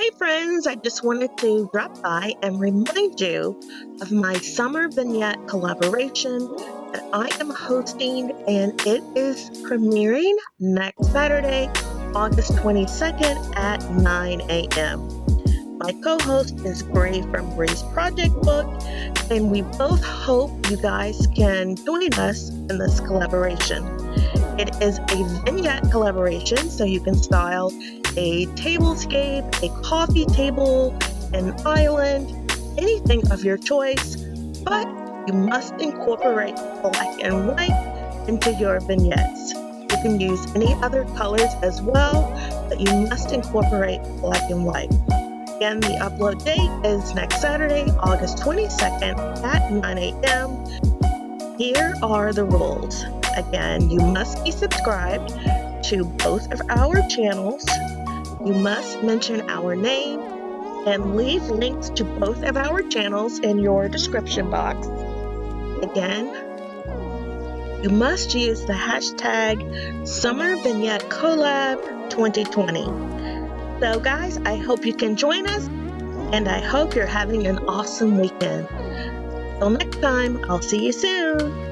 Hi friends, I just wanted to drop by and remind you of my summer vignette collaboration that I am hosting, and it is premiering next Saturday, August 22nd at 9 a.m. My co-host is Gray from Gray's Project Book, and we both hope you guys can join us in this collaboration. It is a vignette collaboration, so you can style a tablescape, a coffee table, an island, anything of your choice, but you must incorporate black and white into your vignettes. You can use any other colors as well, but you must incorporate black and white. Again, the upload date is next Saturday, August 22nd at 9 a.m. Here are the rules. Again, you must be subscribed to both of our channels. You must mention our name and leave links to both of our channels in your description box. Again, you must use the hashtag Summer Vignette Collab 2020. So guys, I hope you can join us, and I hope you're having an awesome weekend. Till next time, I'll see you soon.